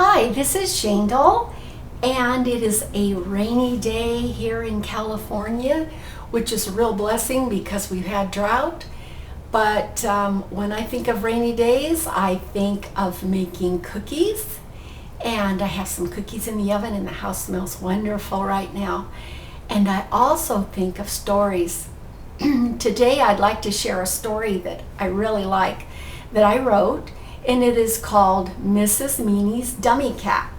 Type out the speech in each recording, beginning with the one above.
Hi, this is Shaendel, and it is a rainy day here in California, which is a real blessing because we've had drought. But when I think of rainy days, I think of making cookies, and I have some cookies in the oven, and the house smells wonderful right now. And I also think of stories. Today, I'd like to share a story that I really like that I wrote, and it is called Mrs. Meanie's Dummy Cap.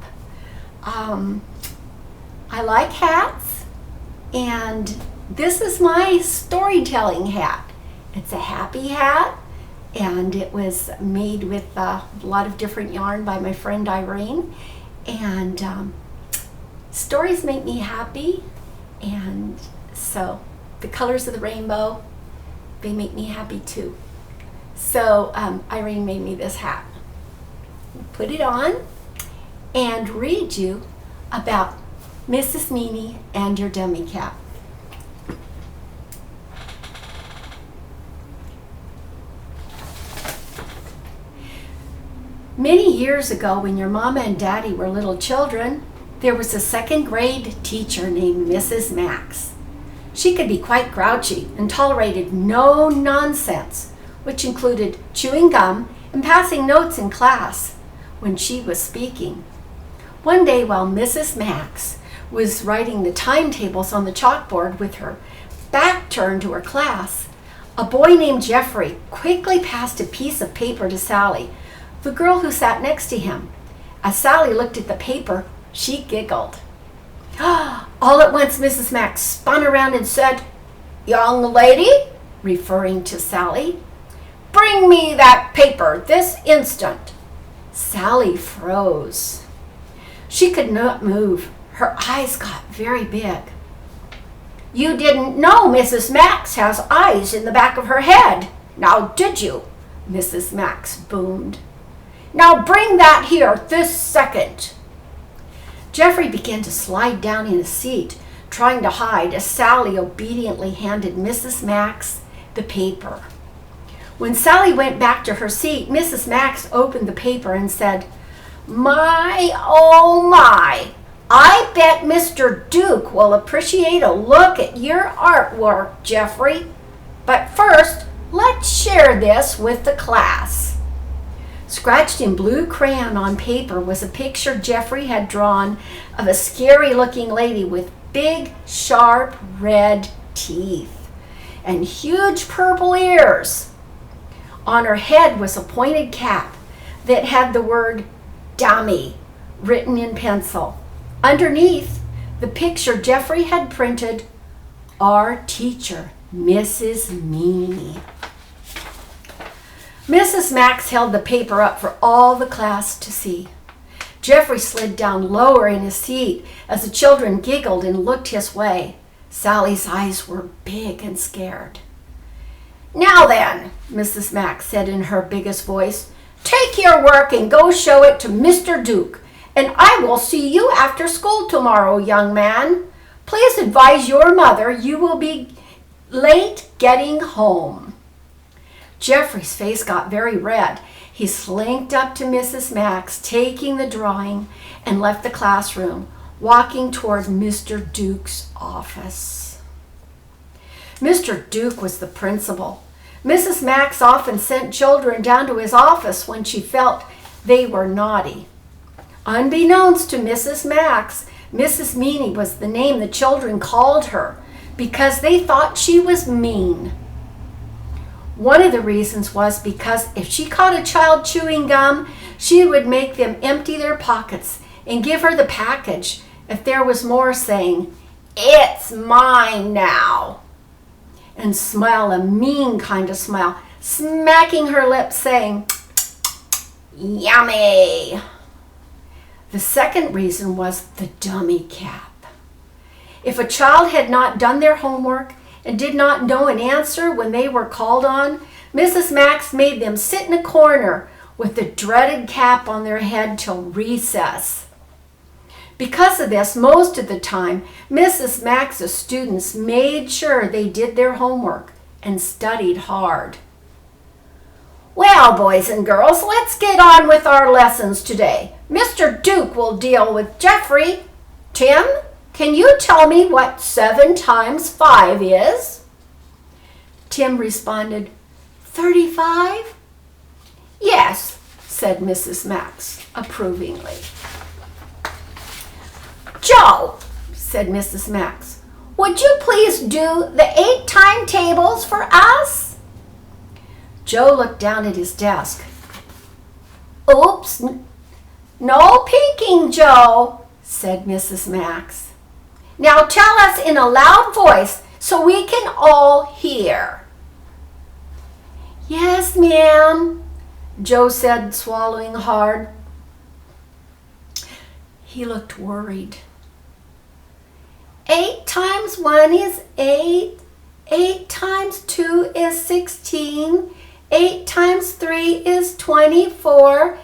I like hats, and this is my storytelling hat. It's a happy hat, and it was made with a lot of different yarn by my friend Irene. And stories make me happy, and so the colors of the rainbow, they make me happy too. So Irene made me this hat. Put it on and read you about Mrs. Meanie and your dummy cap. Many years ago, when your mama and daddy were little children, there was a second grade teacher named Mrs. Max. She could be quite grouchy and tolerated no nonsense, which included chewing gum and passing notes in class when she was speaking. One day, while Mrs. Max was writing the timetables on the chalkboard with her back turned to her class, a boy named Jeffrey quickly passed a piece of paper to Sally, the girl who sat next to him. As Sally looked at the paper, she giggled. All at once, Mrs. Max spun around and said, "Young lady," referring to Sally, "bring me that paper this instant." Sally froze. She could not move. Her eyes got very big. "You didn't know Mrs. Max has eyes in the back of her head, now did you?" Mrs. Max boomed. "Now bring that here this second." Jeffrey began to slide down in his seat, trying to hide as Sally obediently handed Mrs. Max the paper. When Sally went back to her seat, Mrs. Max opened the paper and said, "My, oh my, I bet Mr. Duke will appreciate a look at your artwork, Jeffrey. But first, let's share this with the class." Scratched in blue crayon on paper was a picture Jeffrey had drawn of a scary-looking lady with big, sharp, red teeth and huge purple ears. On her head was a pointed cap that had the word "dummy" written in pencil. Underneath the picture, Jeffrey had printed, "Our teacher, Mrs. Meanie." Mrs. Max held the paper up for all the class to see. Jeffrey slid down lower in his seat as the children giggled and looked his way. Sally's eyes were big and scared. "Now then," Mrs. Max said in her biggest voice, "take your work and go show it to Mr. Duke, and I will see you after school tomorrow, young man. Please advise your mother you will be late getting home." Jeffrey's face got very red. He slinked up to Mrs. Max, taking the drawing, and left the classroom, walking toward Mr. Duke's office. Mr. Duke was the principal. Mrs. Max often sent children down to his office when she felt they were naughty. Unbeknownst to Mrs. Max, Mrs. Meanie was the name the children called her because they thought she was mean. One of the reasons was because if she caught a child chewing gum, she would make them empty their pockets and give her the package if there was more, saying, "It's mine now," and smile a mean kind of smile, smacking her lips, saying, "Yummy." The second reason was the dummy cap. If a child had not done their homework and did not know an answer when they were called on, Mrs. Max made them sit in a corner with the dreaded cap on their head till recess. Because of this, most of the time, Mrs. Max's students made sure they did their homework and studied hard. "Well, boys and girls, let's get on with our lessons today. Mr. Duke will deal with Jeffrey. Tim, can you tell me what 7 times 5 is? Tim responded, 35? Yes, said Mrs. Max approvingly. Joe, said Mrs. Max, would you please do the 8 timetables for us? Joe looked down at his desk. Oops, no peeking, Joe, said Mrs. Max. Now tell us in a loud voice so we can all hear. Yes, ma'am, Joe said, swallowing hard. He looked worried. 8 times 1 is 8. 8 times 2 is 16. 8 times 3 is 24.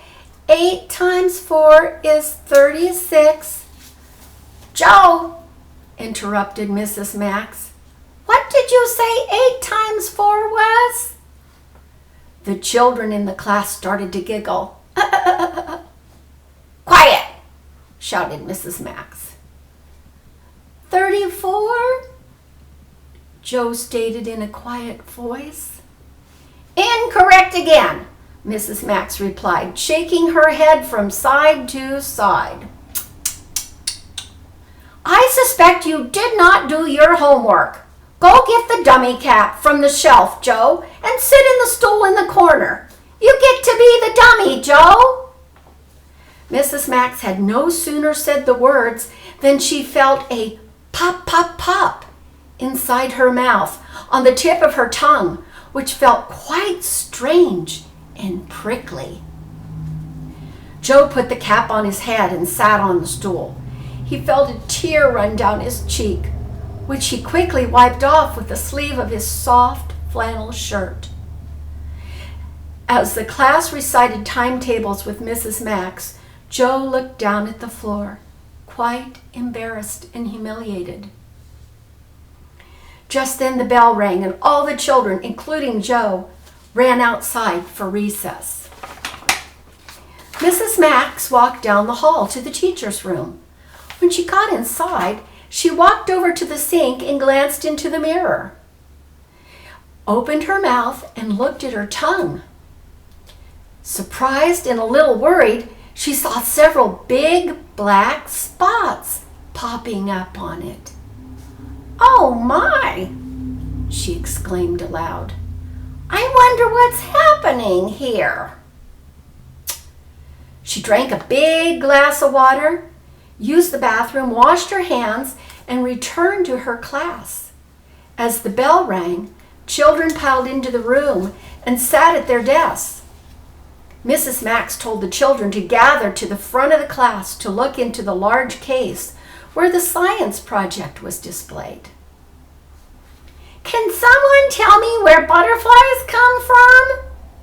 8 times 4 is 36. Joe, interrupted Mrs. Max, what did you say 8 times 4 was? The children in the class started to giggle. Quiet, shouted Mrs. Max. 34? Joe stated in a quiet voice. Incorrect again, Mrs. Max replied, shaking her head from side to side. I suspect you did not do your homework. Go get the dummy cap from the shelf, Joe, and sit in the stool in the corner. You get to be the dummy, Joe. Mrs. Max had no sooner said the words than she felt a pop, pop, pop inside her mouth on the tip of her tongue, which felt quite strange and prickly. Joe put the cap on his head and sat on the stool. He felt a tear run down his cheek, which he quickly wiped off with the sleeve of his soft flannel shirt. As the class recited timetables with Mrs. Max, Joe looked down at the floor, quite embarrassed and humiliated. Just then the bell rang and all the children, including Joe, ran outside for recess. Mrs. Max walked down the hall to the teacher's room. When she got inside, she walked over to the sink and glanced into the mirror, opened her mouth and looked at her tongue. Surprised and a little worried, she saw several big black spots popping up on it. Oh my, she exclaimed aloud. I wonder what's happening here. She drank a big glass of water, used the bathroom, washed her hands, and returned to her class. As the bell rang, children piled into the room and sat at their desks. Mrs. Max told the children to gather to the front of the class to look into the large case where the science project was displayed. Can someone tell me where butterflies come from?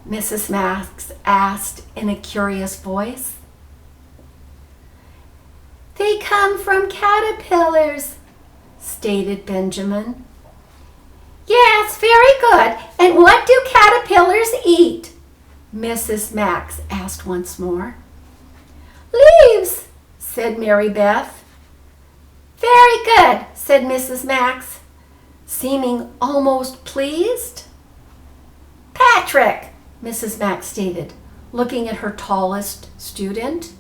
Mrs. Max asked in a curious voice. They come from caterpillars, stated Benjamin. Yes, very good. And what do caterpillars eat? Mrs. Max asked once more. Leaves, said Mary Beth. Very good, said Mrs. Max, seeming almost pleased. Patrick, Mrs. Max stated, looking at her tallest student.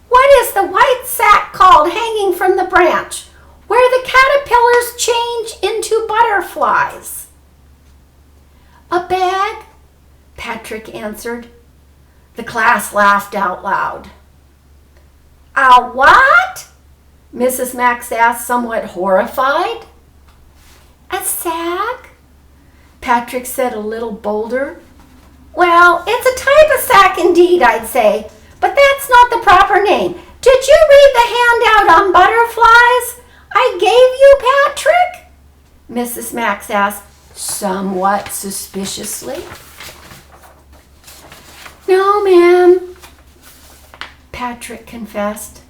What is the white sack called hanging from the branch, where the caterpillars change into butterflies? A bag, Patrick answered. The class laughed out loud. A what? Mrs. Max asked, somewhat horrified. A sack, Patrick said a little bolder. Well, it's a type of sack indeed, I'd say, but that's not the proper name. Did you read the handout on butterflies I gave you, Patrick? Mrs. Max asked, somewhat suspiciously. No, ma'am, Patrick confessed.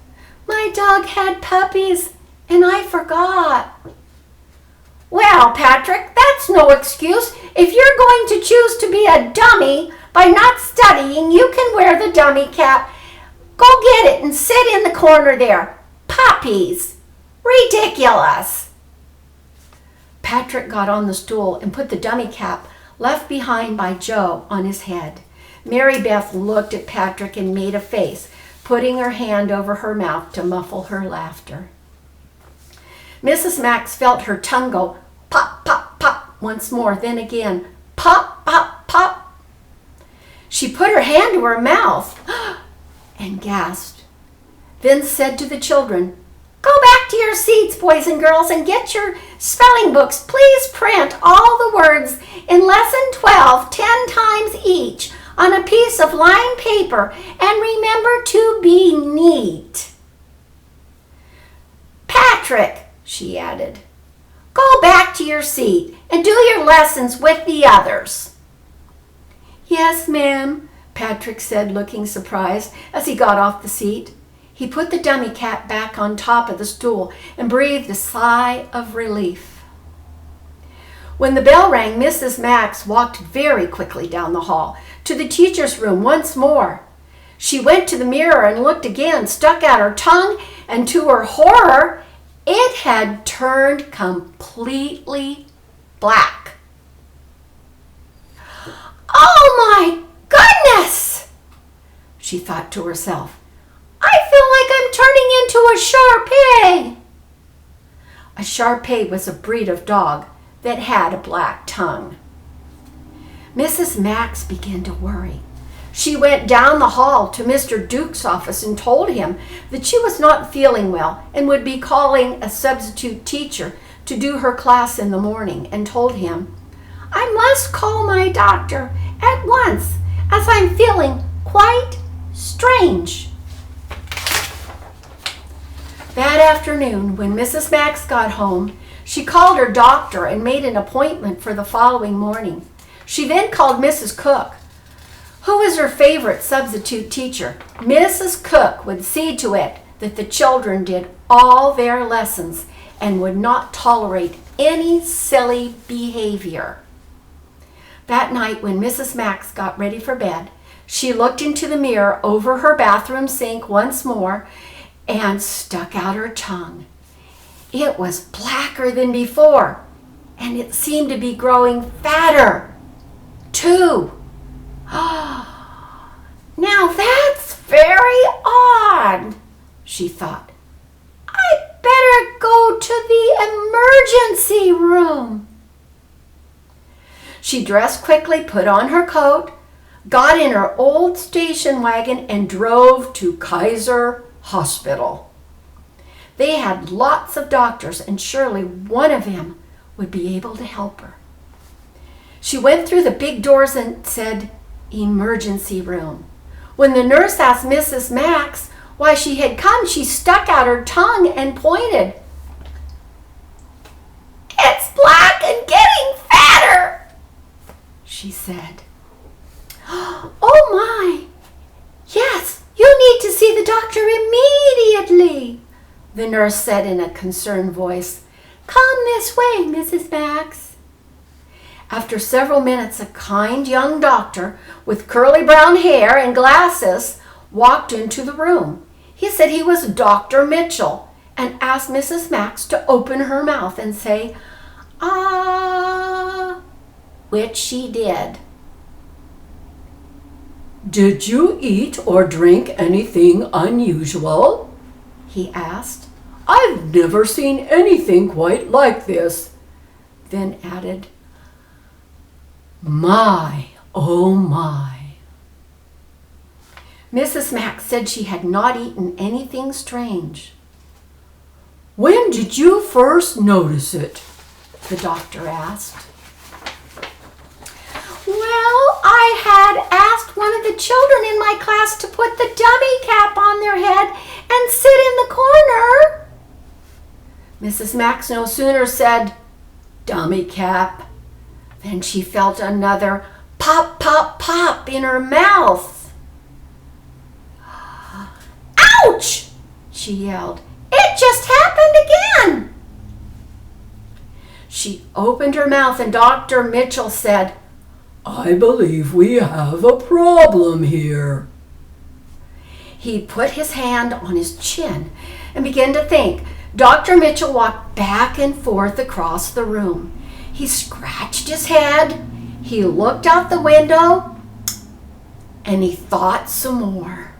My dog had puppies, and I forgot. Well, Patrick, that's no excuse. If you're going to choose to be a dummy by not studying, you can wear the dummy cap. Go get it and sit in the corner there. Puppies! Ridiculous! Patrick got on the stool and put the dummy cap left behind by Joe on his head. Mary Beth looked at Patrick and made a face, putting her hand over her mouth to muffle her laughter. Mrs. Max felt her tongue go pop, pop, pop once more, then again pop, pop, pop. She put her hand to her mouth and gasped, then said to the children, "Go back to your seats, boys and girls, and get your spelling books. Please print all the words in Lesson 12 10 times each on a piece of lined paper, and remember to be neat." "Patrick," she added, "go back to your seat and do your lessons with the others." "Yes, ma'am," Patrick said, looking surprised as he got off the seat. He put the dummy cap back on top of the stool and breathed a sigh of relief. When the bell rang, Mrs. Max walked very quickly down the hall to the teacher's room once more. She went to the mirror and looked again, stuck out her tongue, and to her horror, it had turned completely black. "Oh my goodness!" she thought to herself. "I feel like I'm turning into a Shar-Pei." A Shar-Pei was a breed of dog that had a black tongue. Mrs. Max began to worry. She went down the hall to Mr. Duke's office and told him that she was not feeling well and would be calling a substitute teacher to do her class in the morning, and told him, "I must call my doctor at once, as I'm feeling quite strange." That afternoon, when Mrs. Max got home, she called her doctor and made an appointment for the following morning. She then called Mrs. Cook, who was her favorite substitute teacher. Mrs. Cook would see to it that the children did all their lessons and would not tolerate any silly behavior. That night, when Mrs. Max got ready for bed, she looked into the mirror over her bathroom sink once more and stuck out her tongue. It was blacker than before, and it seemed to be growing fatter, too. "Now that's very odd," she thought. "I'd better go to the emergency room." She dressed quickly, put on her coat, got in her old station wagon, and drove to Kaiser Hospital. They had lots of doctors, and surely one of them would be able to help her. She went through the big doors and said, "Emergency room." When the nurse asked Mrs. Max why she had come, she stuck out her tongue and pointed. "It's black and getting fatter," she said. "Oh my! Yes, you need to see the doctor immediately," the nurse said in a concerned voice. "Come this way, Mrs. Max." After several minutes, a kind young doctor with curly brown hair and glasses walked into the room. He said he was Dr. Mitchell and asked Mrs. Max to open her mouth and say, "Ah," which she did. "Did you eat or drink anything unusual?" he asked. "I've never seen anything quite like this." Then added, "My, oh my." Mrs. Max said she had not eaten anything strange. "When did you first notice it?" the doctor asked. "Well, I had asked one of the children in my class to put the dummy cap on their head and sit in the corner." Mrs. Max no sooner said, "Dummy cap," than she felt another pop, pop, pop in her mouth. "Ouch!" she yelled. "It just happened again." She opened her mouth and Dr. Mitchell said, "I believe we have a problem here." He put his hand on his chin and began to think. Dr. Mitchell walked back and forth across the room. He scratched his head, he looked out the window, and he thought some more.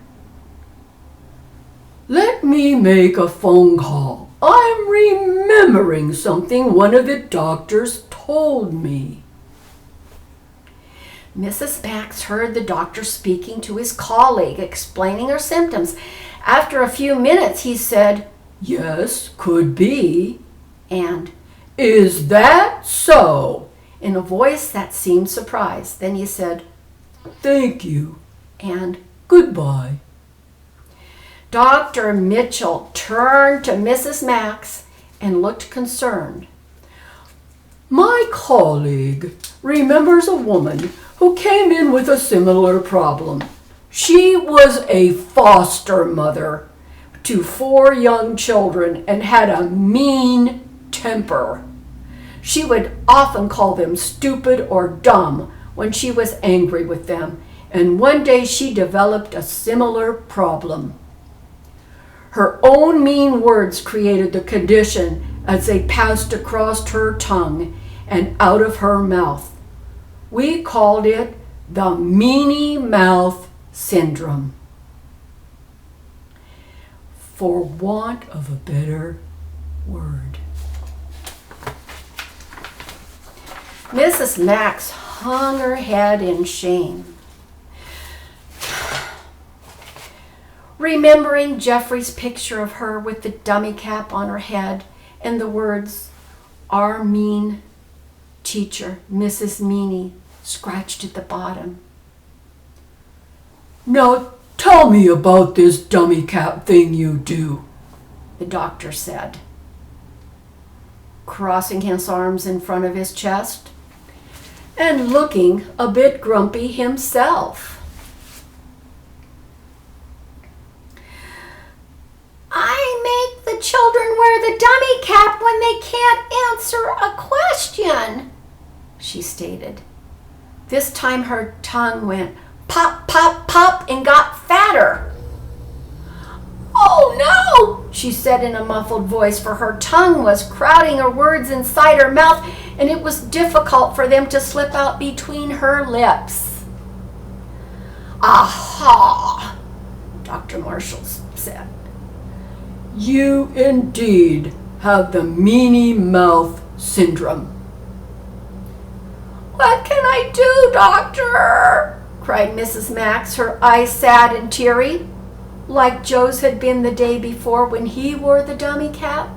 Let me make a phone call. I'm remembering something one of the doctors told me. Mrs. Max heard the doctor speaking to his colleague, explaining her symptoms. After a few minutes, he said, Yes, could be. And, Is that so? in a voice that seemed surprised. Then he said, Thank you. And, Goodbye. Dr. Mitchell turned to Mrs. Max and looked concerned. My colleague remembers a woman who came in with a similar problem. She was a foster mother to 4 young children and had a mean temper. She would often call them stupid or dumb when she was angry with them, and one day she developed a similar problem. Her own mean words created the condition as they passed across her tongue and out of her mouth. We called it the Meanie mouth syndrome, for want of a better word. Mrs. Max hung her head in shame. Remembering Jeffrey's picture of her with the dummy cap on her head and the words, "Our mean teacher, Mrs. Meanie," scratched at the bottom. Now tell me about this dummy cap thing you do, the doctor said, crossing his arms in front of his chest and looking a bit grumpy himself. I make the children wear the dummy cap when they can't answer a question, she stated. This time her tongue went pop, pop, pop and got fatter. Oh no, she said in a muffled voice, for her tongue was crowding her words inside her mouth and it was difficult for them to slip out between her lips. Aha, Dr. Marshall said. You indeed have the Meanie mouth syndrome. What can I do, doctor? Cried Mrs. Max, her eyes sad and teary, like Joe's had been the day before when he wore the dummy cap.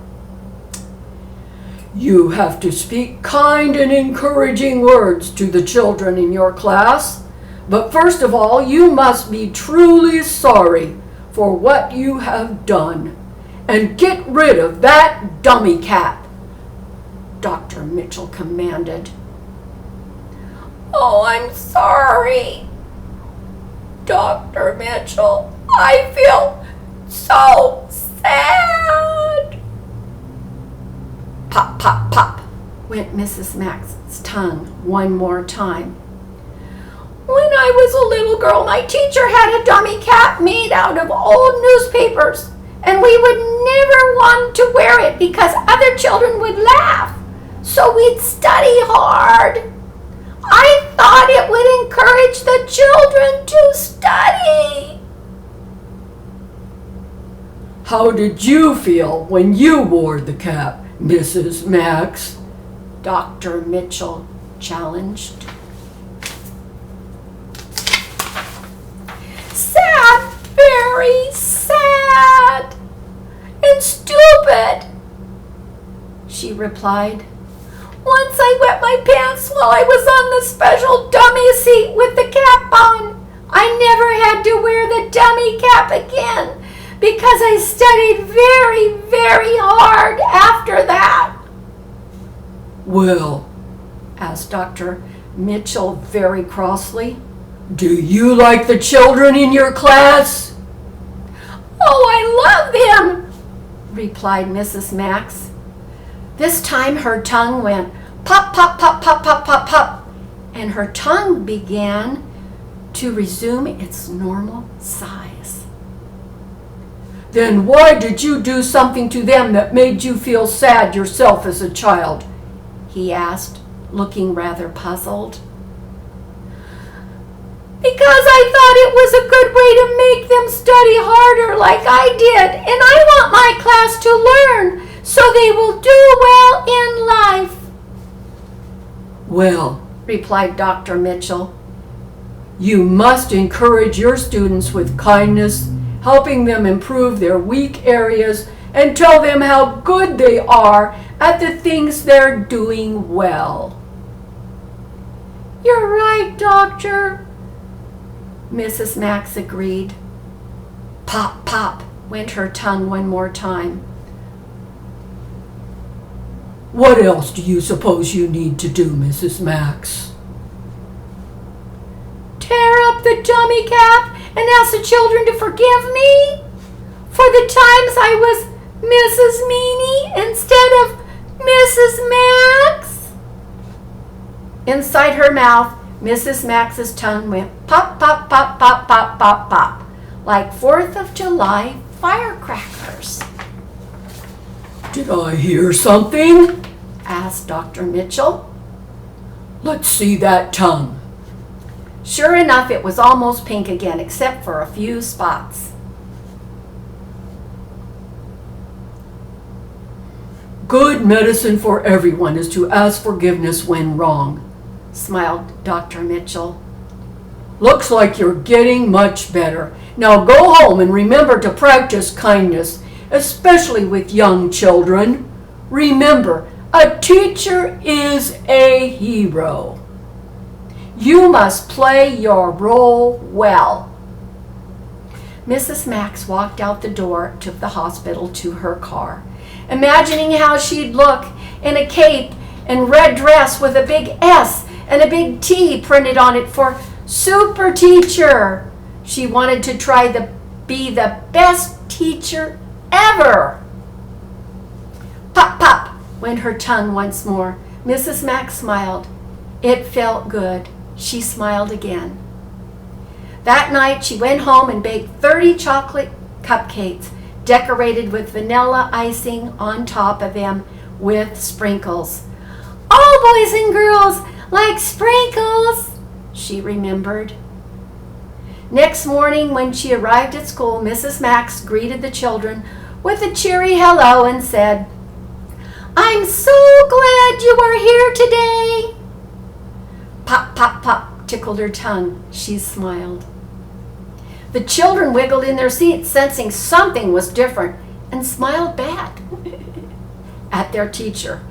You have to speak kind and encouraging words to the children in your class, but first of all, you must be truly sorry for what you have done and get rid of that dummy cap, Dr. Mitchell commanded. Oh, I'm sorry, Dr. Mitchell. I feel so sad. Pop, pop, pop, went Mrs. Max's tongue one more time. When I was a little girl, my teacher had a dummy cap made out of old newspapers, and we would never want to wear it because other children would laugh. So we'd study hard. I thought it would encourage the children to study. How did you feel when you wore the cap, Mrs. Max? Dr. Mitchell challenged. Sad, very sad, and stupid, she replied. Once I wet my pants while I was on the special dummy seat with the cap on. I never had to wear the dummy cap again because I studied very, very hard after that. Well, asked Dr. Mitchell very crossly. Do you like the children in your class? Oh, I love them, replied Mrs. Max. This time her tongue went pop, pop, pop, pop, pop, pop, pop, and her tongue began to resume its normal size. Then why did you do something to them that made you feel sad yourself as a child? He asked, looking rather puzzled. Because I thought it was a good way to make them study harder like I did, and I want my class to learn so they will do well in life. Well, replied Dr. Mitchell, you must encourage your students with kindness, helping them improve their weak areas, and tell them how good they are at the things they're doing well. You're right, Doctor, Mrs. Max agreed. Pop, pop, went her tongue one more time. What else do you suppose you need to do, Mrs. Max? Tear up the dummy cap and ask the children to forgive me for the times I was Mrs. Meanie instead of Mrs. Max? Inside her mouth, Mrs. Max's tongue went pop, pop, pop, pop, pop, pop, pop, like 4th of July firecrackers. Did I hear something? Asked Dr. Mitchell. Let's see that tongue. Sure enough, it was almost pink again, except for a few spots. Good medicine for everyone is to ask forgiveness when wrong, smiled Dr. Mitchell. Looks like you're getting much better. Now go home and remember to practice kindness, especially with young children. Remember, a teacher is a hero. You must play your role well. Mrs. Max walked out the door to the hospital to her car, imagining how she'd look in a cape and red dress with a big S and a big T printed on it for super teacher. She wanted to be the best teacher ever. Pop, pop, went her tongue once more. Mrs. Max smiled. It felt good. She smiled again. That night she went home and baked 30 chocolate cupcakes, decorated with vanilla icing on top of them with sprinkles. All boys and girls like sprinkles, she remembered. Next morning when she arrived at school, Mrs. Max greeted the children with a cheery hello and said, I'm so glad you are here today. Pop, pop, pop, tickled her tongue. She smiled. The children wiggled in their seats, sensing something was different, and smiled back at their teacher.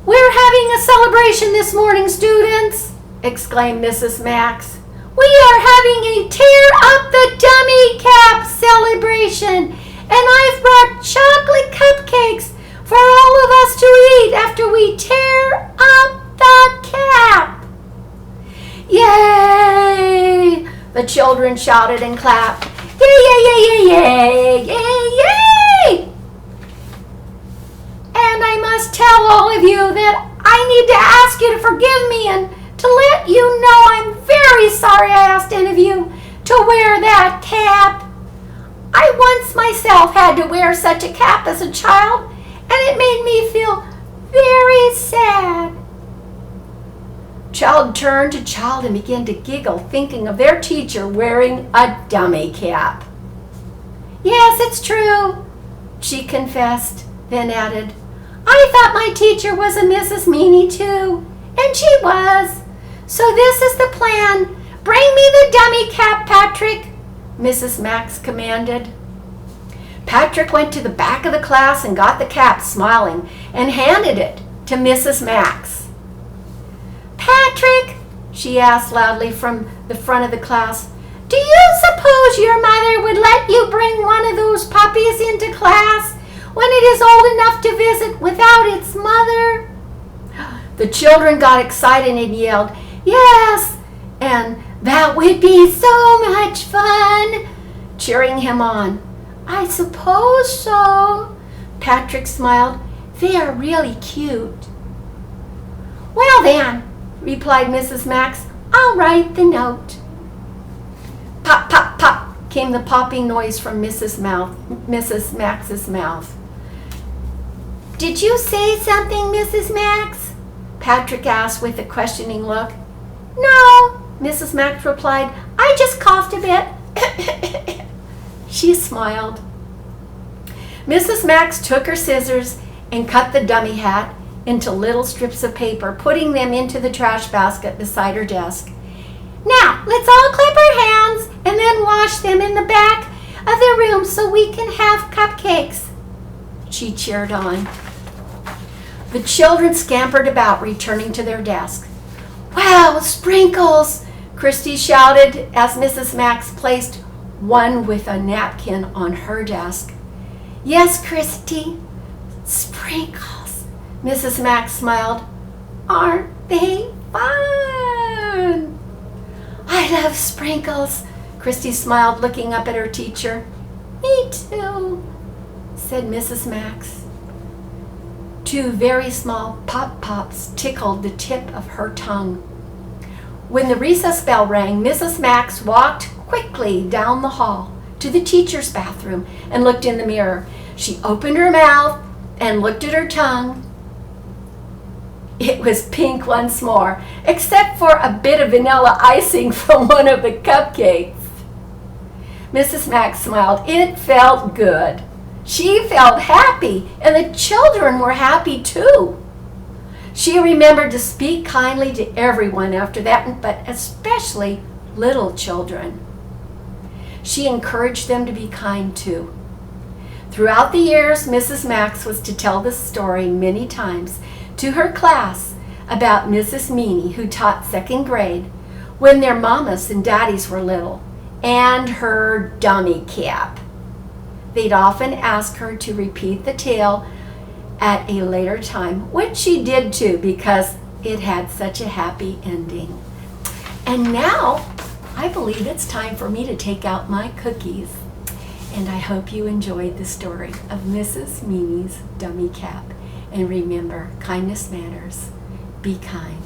We're having a celebration this morning, students, exclaimed Mrs. Max. We are having a tear up the dummy cap celebration, and I've brought chocolate cupcakes for all of us to eat after we tear up the cap. Yay! The children shouted and clapped. Yay, yay, yay, yay, yay, yay, yay! And I must tell all of you that I need to ask you to forgive me and to let you know I'm very sorry I asked any of you to wear that cap. I once myself had to wear such a cap as a child, and it made me feel very sad. Child turned to child and began to giggle, thinking of their teacher wearing a dummy cap. Yes, it's true, she confessed, then added, I thought my teacher was a Mrs. Meanie too, and she was. So this is the plan. Bring me the dummy cap, Patrick, Mrs. Max commanded. Patrick went to the back of the class and got the cap, smiling, and handed it to Mrs. Max. Patrick, she asked loudly from the front of the class, do you suppose your mother would let you bring one of those puppies into class when it is old enough to visit without its mother? The children got excited and yelled, yes, and that would be so much fun, cheering him on. I suppose so, Patrick smiled. They are really cute. Well then, replied Mrs. Max, I'll write the note. Pop, pop, pop, came the popping noise from Mrs. Max's mouth. "Did you say something, Mrs. Max?" Patrick asked with a questioning look. "No," Mrs. Max replied. "I just coughed a bit." She smiled. Mrs. Max took her scissors and cut the dummy hat into little strips of paper, putting them into the trash basket beside her desk. "Now, let's all clap our hands and then wash them in the back of the room so we can have cupcakes," she cheered on. The children scampered about, returning to their desks. "Wow, sprinkles!" Christy shouted as Mrs. Max placed one with a napkin on her desk. "Yes, Christy, sprinkles," Mrs. Max smiled. "Aren't they fun?" "I love sprinkles," Christy smiled, looking up at her teacher. "Me too," said Mrs. Max. Two very small pop-pops tickled the tip of her tongue. When the recess bell rang, Mrs. Max walked quickly down the hall to the teacher's bathroom and looked in the mirror. She opened her mouth and looked at her tongue. It was pink once more, except for a bit of vanilla icing from one of the cupcakes. Mrs. Max smiled. It felt good. She felt happy, and the children were happy too. She remembered to speak kindly to everyone after that, but especially little children. She encouraged them to be kind too. Throughout the years, Mrs. Max was to tell this story many times to her class about Mrs. Meanie, who taught second grade, when their mamas and daddies were little, and her dummy cap. They'd often ask her to repeat the tale at a later time, which she did too, because it had such a happy ending. And now, I believe it's time for me to take out my cookies. And I hope you enjoyed the story of Mrs. Meanie's dummy cap. And remember, kindness matters. Be kind.